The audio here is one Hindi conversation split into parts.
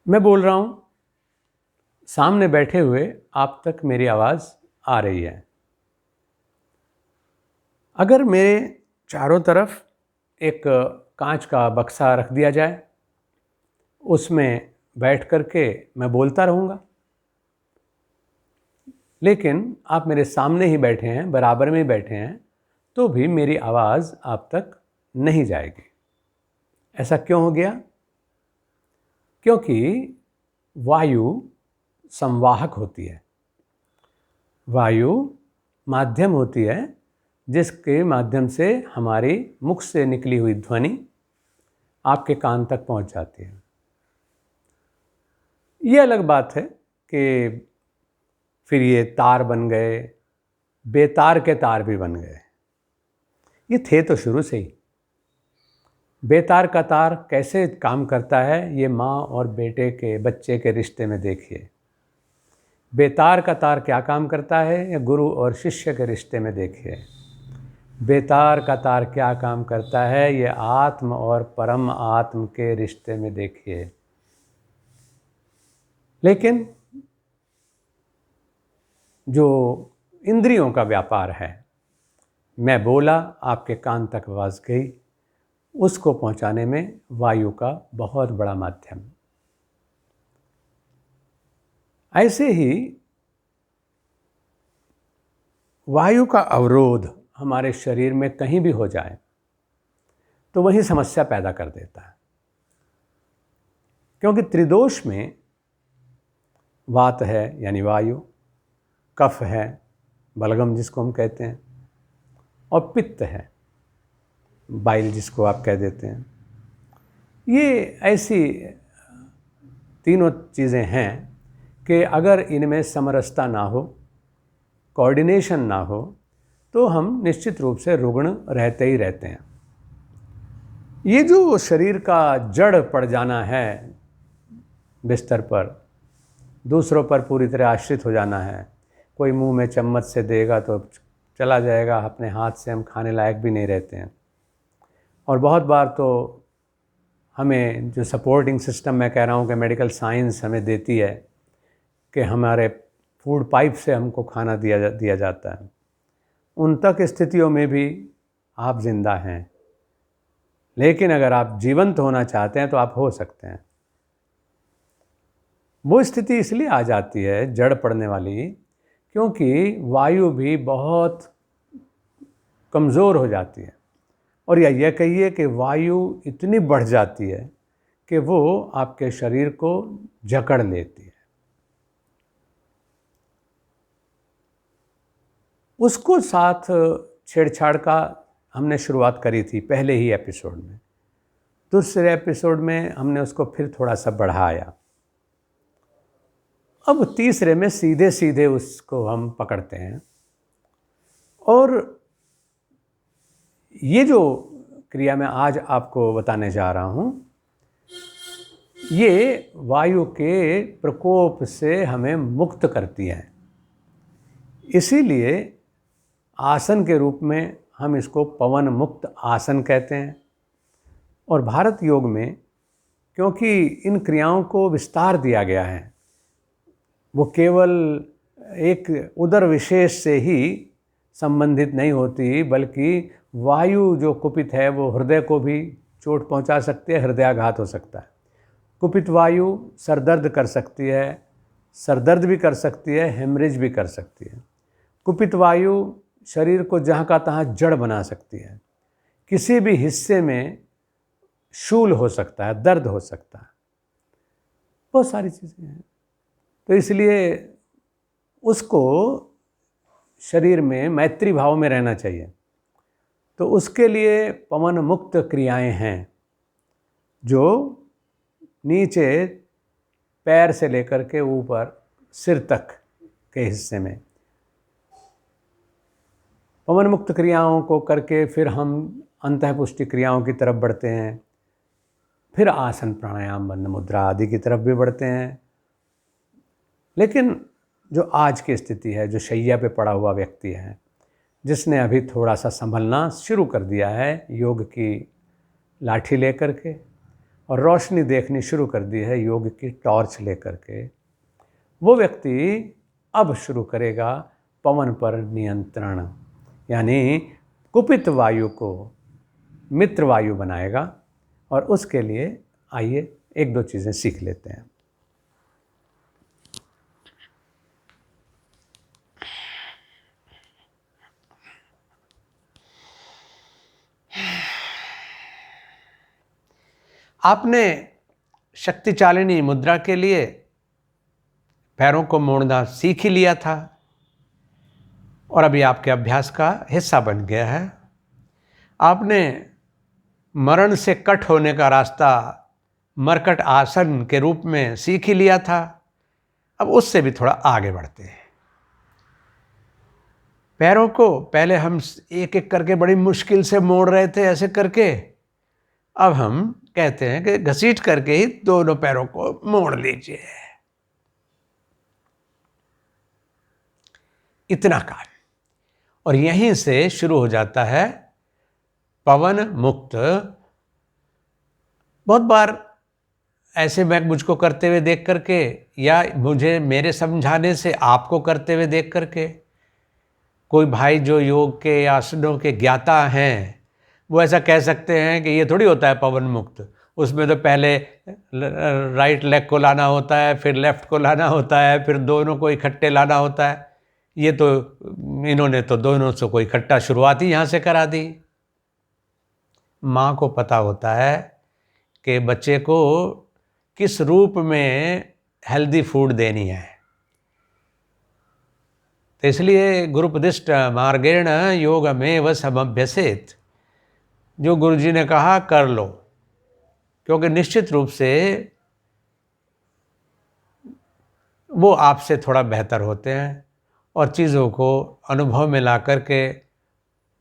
मैं बोल रहा हूँ, सामने बैठे हुए आप तक मेरी आवाज़ आ रही है। अगर मेरे चारों तरफ एक कांच का बक्सा रख दिया जाए, उसमें बैठ कर के मैं बोलता रहूँगा, लेकिन आप मेरे सामने ही बैठे हैं, बराबर में ही बैठे हैं, तो भी मेरी आवाज़ आप तक नहीं जाएगी। ऐसा क्यों हो गया? क्योंकि वायु संवाहक होती है। वायु माध्यम होती है जिसके माध्यम से हमारी मुख से निकली हुई ध्वनि आपके कान तक पहुंच जाती है। ये अलग बात है कि फिर ये तार बन गए, बेतार के तार भी बन गए। ये थे तो शुरू से ही। बेतार का तार कैसे काम करता है, ये माँ और बेटे के बच्चे के रिश्ते में देखिए। बेतार का तार क्या काम करता है, या गुरु और शिष्य के रिश्ते में देखिए। बेतार का तार क्या काम करता है, ये आत्म और परम आत्म के रिश्ते में देखिए। लेकिन जो इंद्रियों का व्यापार है, मैं बोला, आपके कान तक आवाज़ गई, उसको पहुंचाने में वायु का बहुत बड़ा माध्यम। ऐसे ही वायु का अवरोध हमारे शरीर में कहीं भी हो जाए तो वही समस्या पैदा कर देता है। क्योंकि त्रिदोष में वात है यानी वायु, कफ है बलगम जिसको हम कहते हैं, और पित्त है बाइल जिसको आप कह देते हैं। ये ऐसी तीनों चीज़ें हैं कि अगर इनमें समरसता ना हो, कोऑर्डिनेशन ना हो, तो हम निश्चित रूप से रुग्ण रहते ही रहते हैं। ये जो शरीर का जड़ पड़ जाना है बिस्तर पर, दूसरों पर पूरी तरह आश्रित हो जाना है, कोई मुंह में चम्मच से देगा तो चला जाएगा, अपने हाथ से हम खाने लायक भी नहीं रहते हैं। और बहुत बार तो हमें जो सपोर्टिंग सिस्टम मैं कह रहा हूँ कि मेडिकल साइंस हमें देती है कि हमारे फूड पाइप से हमको खाना दिया जाता है, उन तक स्थितियों में भी आप जिंदा हैं। लेकिन अगर आप जीवंत होना चाहते हैं तो आप हो सकते हैं। वो स्थिति इसलिए आ जाती है जड़ पड़ने वाली, क्योंकि वायु भी बहुत कमज़ोर हो जाती है, और या यह कहिए कि वायु इतनी बढ़ जाती है कि वो आपके शरीर को जकड़ लेती है। उसको साथ छेड़छाड़ का हमने शुरुआत करी थी पहले ही एपिसोड में। दूसरे एपिसोड में हमने उसको फिर थोड़ा सा बढ़ाया। अब तीसरे में सीधे सीधे उसको हम पकड़ते हैं, और ये जो क्रिया मैं आज आपको बताने जा रहा हूँ, ये वायु के प्रकोप से हमें मुक्त करती है। इसीलिए आसन के रूप में हम इसको पवन मुक्त आसन कहते हैं। और भारत योग में क्योंकि इन क्रियाओं को विस्तार दिया गया है, वो केवल एक उदर विशेष से ही संबंधित नहीं होती, बल्कि वायु जो कुपित है वो हृदय को भी चोट पहुंचा सकती है, हृदयाघात हो सकता है। कुपित वायु सरदर्द कर सकती है, सरदर्द भी कर सकती है, हेमरेज भी कर सकती है। कुपित वायु शरीर को जहाँ का तहाँ जड़ बना सकती है, किसी भी हिस्से में शूल हो सकता है, दर्द हो सकता है, बहुत सारी चीज़ें हैं। तो इसलिए उसको शरीर में मैत्री भाव में रहना चाहिए। तो उसके लिए पवन मुक्त क्रियाएं हैं जो नीचे पैर से लेकर के ऊपर सिर तक के हिस्से में पवन मुक्त क्रियाओं को करके फिर हम अंतःपुष्टि क्रियाओं की तरफ बढ़ते हैं, फिर आसन प्राणायाम बंध मुद्रा आदि की तरफ भी बढ़ते हैं। लेकिन जो आज की स्थिति है, जो शैया पे पड़ा हुआ व्यक्ति है, जिसने अभी थोड़ा सा संभलना शुरू कर दिया है योग की लाठी लेकर के, और रोशनी देखनी शुरू कर दी है योग की टॉर्च लेकर के, वो व्यक्ति अब शुरू करेगा पवन पर नियंत्रण, यानी कुपित वायु को मित्र वायु बनाएगा। और उसके लिए आइए एक दो चीज़ें सीख लेते हैं। आपने शक्तिचालिनी मुद्रा के लिए पैरों को मोड़ना सीख ही लिया था और अभी आपके अभ्यास का हिस्सा बन गया है। आपने मरण से कट होने का रास्ता मरकट आसन के रूप में सीख ही लिया था। अब उससे भी थोड़ा आगे बढ़ते हैं। पैरों को पहले हम एक एक करके बड़ी मुश्किल से मोड़ रहे थे ऐसे करके, अब हम कहते हैं कि घसीट करके ही दोनों पैरों को मोड़ लीजिए। इतना काम, और यहीं से शुरू हो जाता है पवन मुक्त। बहुत बार ऐसे मैं मुझको करते हुए देख करके, या मुझे मेरे समझाने से आपको करते हुए देख करके, कोई भाई जो योग के आसनों के ज्ञाता हैं वो ऐसा कह सकते हैं कि ये थोड़ी होता है पवन मुक्त, उसमें तो पहले राइट लेग को लाना होता है, फिर लेफ्ट को लाना होता है, फिर दोनों को इकट्ठे लाना होता है। ये तो इन्होंने तो दोनों से कोई इकट्ठा शुरुआत ही यहाँ से करा दी। माँ को पता होता है कि बच्चे को किस रूप में हेल्दी फूड देनी है, तो इसलिए गुरुपदिष्ट मार्गेण योगमेव समभ्यसेत, जो गुरुजी ने कहा कर लो, क्योंकि निश्चित रूप से वो आपसे थोड़ा बेहतर होते हैं और चीज़ों को अनुभव में ला कर के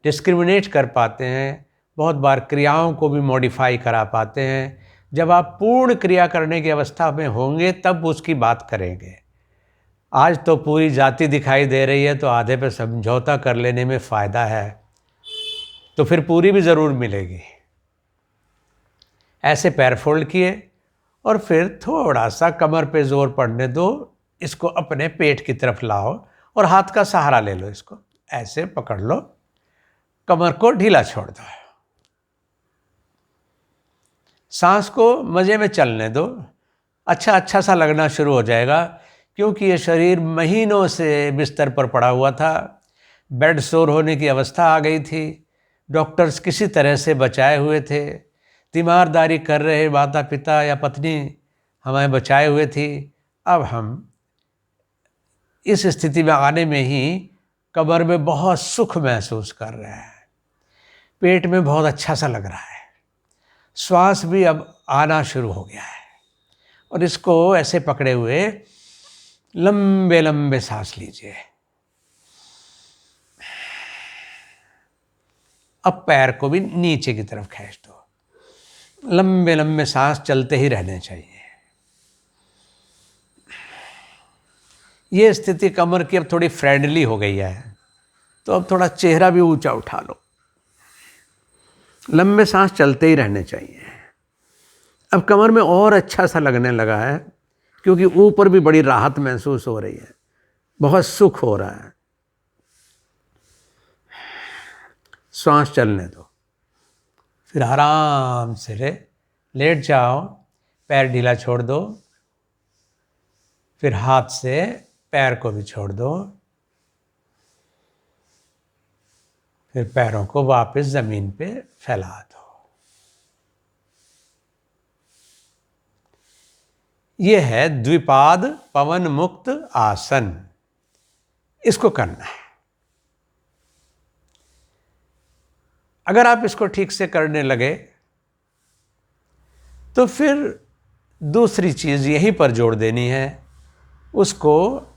डिस्क्रिमिनेट कर पाते हैं, बहुत बार क्रियाओं को भी मॉडिफाई करा पाते हैं। जब आप पूर्ण क्रिया करने की अवस्था में होंगे तब उसकी बात करेंगे। आज तो पूरी जाति दिखाई दे रही है तो आधे पे समझौता कर लेने में फ़ायदा है, तो फिर पूरी भी ज़रूर मिलेगी। ऐसे पैर फोल्ड किए और फिर थोड़ा सा कमर पे ज़ोर पड़ने दो, इसको अपने पेट की तरफ लाओ और हाथ का सहारा ले लो, इसको ऐसे पकड़ लो, कमर को ढीला छोड़ दो, सांस को मज़े में चलने दो। अच्छा सा लगना शुरू हो जाएगा, क्योंकि ये शरीर महीनों से बिस्तर पर पड़ा हुआ था, बेड सोर होने की अवस्था आ गई थी, डॉक्टर्स किसी तरह से बचाए हुए थे, तीमारदारी कर रहे माता पिता या पत्नी हमें बचाए हुए थी। अब हम इस स्थिति में आने में ही कमर में बहुत सुख महसूस कर रहे हैं, पेट में बहुत अच्छा सा लग रहा है, श्वास भी अब आना शुरू हो गया है। और इसको ऐसे पकड़े हुए लंबे लंबे सांस लीजिए। अब पैर को भी नीचे की तरफ खींच दो, लंबे लंबे सांस चलते ही रहने चाहिए। ये स्थिति कमर की अब थोड़ी फ्रेंडली हो गई है, तो अब थोड़ा चेहरा भी ऊंचा उठा लो, लंबे सांस चलते ही रहने चाहिए। अब कमर में और अच्छा सा लगने लगा है, क्योंकि ऊपर भी बड़ी राहत महसूस हो रही है, बहुत सुख हो रहा है। सांस चलने दो, फिर आराम से लेट जाओ, पैर ढीला छोड़ दो, फिर हाथ से पैर को भी छोड़ दो, फिर पैरों को वापस ज़मीन पे फैला दो। यह है द्विपाद पवन मुक्त आसन, इसको करना है। अगर आप इसको ठीक से करने लगे तो फिर दूसरी चीज़ यहीं पर जोड़ देनी है, उसको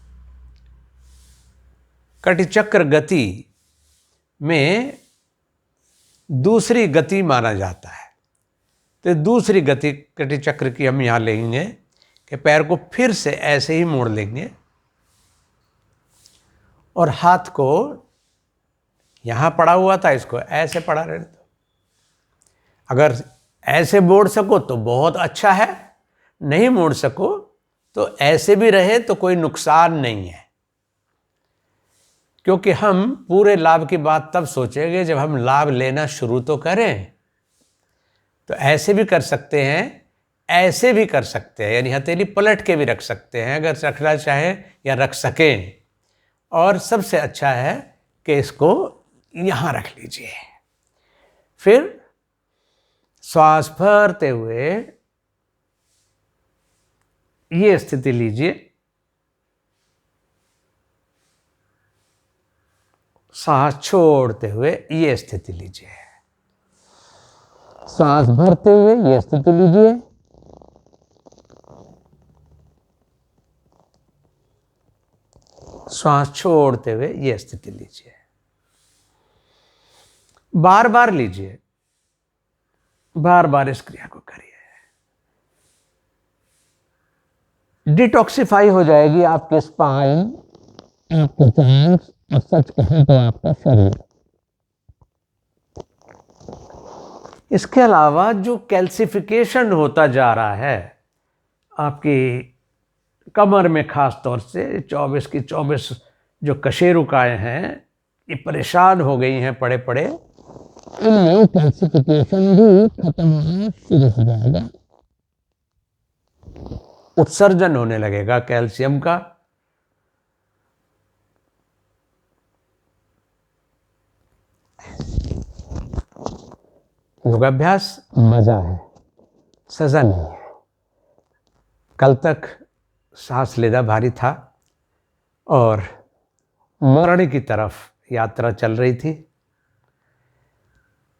कटिचक्र गति में दूसरी गति माना जाता है। तो दूसरी गति कटिचक्र की हम यहाँ लेंगे कि पैर को फिर से ऐसे ही मोड़ लेंगे और हाथ को यहाँ पड़ा हुआ था, इसको ऐसे पड़ा रहने दो। अगर ऐसे मोड़ सको तो बहुत अच्छा है, नहीं मोड़ सको तो ऐसे भी रहे तो कोई नुकसान नहीं है। क्योंकि हम पूरे लाभ की बात तब सोचेंगे जब हम लाभ लेना शुरू तो करें। तो ऐसे भी कर सकते हैं, ऐसे भी कर सकते हैं, यानी हथेली पलट के भी रख सकते हैं अगर रखना चाहें या रख सकें। और सबसे अच्छा है कि इसको यहाँ रख लीजिए। फिर श्वास भरते हुए ये स्थिति लीजिए, सांस छोड़ते हुए ये स्थिति लीजिए, सांस भरते हुए ये स्थिति लीजिए, श्वास छोड़ते हुए ये स्थिति लीजिए। बार बार लीजिए, बार बार इस क्रिया को करिए। डिटॉक्सिफाई हो जाएगी आपके स्पाइन, आपके जॉइंट्स और सच कहें तो आपका शरीर। इसके अलावा जो कैल्सिफिकेशन होता जा रहा है आपकी कमर में, खास तौर से 24 की 24 जो कशेरुकाएं हैं ये परेशान हो गई हैं पड़े पड़े, इनमें कैल्सिफिकेशन भी खत्म होना शुरू हो जाएगा, उत्सर्जन होने लगेगा कैल्शियम का। योगाभ्यास मजा है, सजा नहीं है। कल तक सांस लेना भारी था और मरण की तरफ यात्रा चल रही थी।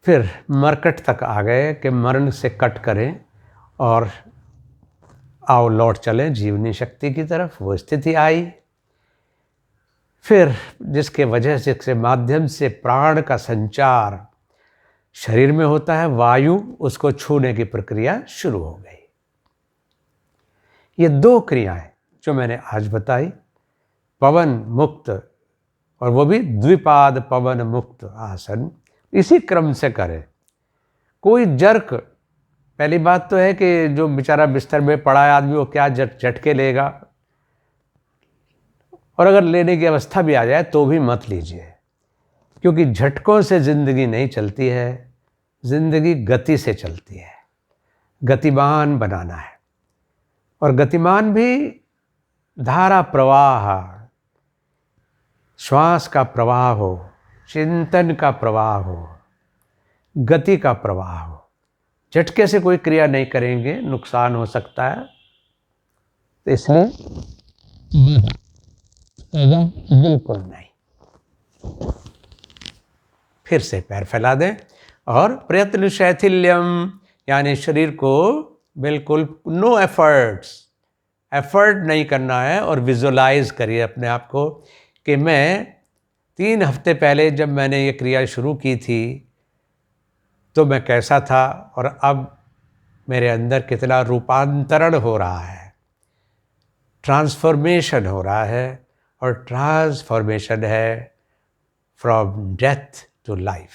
फिर मरकट तक आ गए कि मरण से कट करें और आओ लौट चलें जीवनी शक्ति की तरफ। वो स्थिति आई। फिर जिसके वजह से, जिसके माध्यम से प्राण का संचार शरीर में होता है, वायु, उसको छूने की प्रक्रिया शुरू हो गई। ये दो क्रियाएं जो मैंने आज बताई, पवन मुक्त और वो भी द्विपाद पवन मुक्त आसन, इसी क्रम से करें। कोई जर्क, पहली बात तो है कि जो बेचारा बिस्तर में पड़ा है आदमी वो क्या झटके लेगा, और अगर लेने की अवस्था भी आ जाए तो भी मत लीजिए, क्योंकि झटकों से ज़िंदगी नहीं चलती है, ज़िंदगी गति से चलती है। गतिमान बनाना है, और गतिमान भी धारा प्रवाह, श्वास का प्रवाह हो, चिंतन का प्रवाह हो, गति का प्रवाह हो। झटके से कोई क्रिया नहीं करेंगे, नुकसान हो सकता है। तो इसलिए बिल्कुल नहीं। फिर से पैर फैला दें और प्रयत्न शैथिल्यम, यानी शरीर को बिल्कुल नो एफर्ट नहीं करना है। और विजुलाइज करिए अपने आप को कि मैं 3 हफ्ते पहले जब मैंने ये क्रिया शुरू की थी तो मैं कैसा था, और अब मेरे अंदर कितना रूपांतरण हो रहा है, ट्रांसफॉर्मेशन हो रहा है। और ट्रांसफॉर्मेशन है फ्रॉम डेथ टू लाइफ।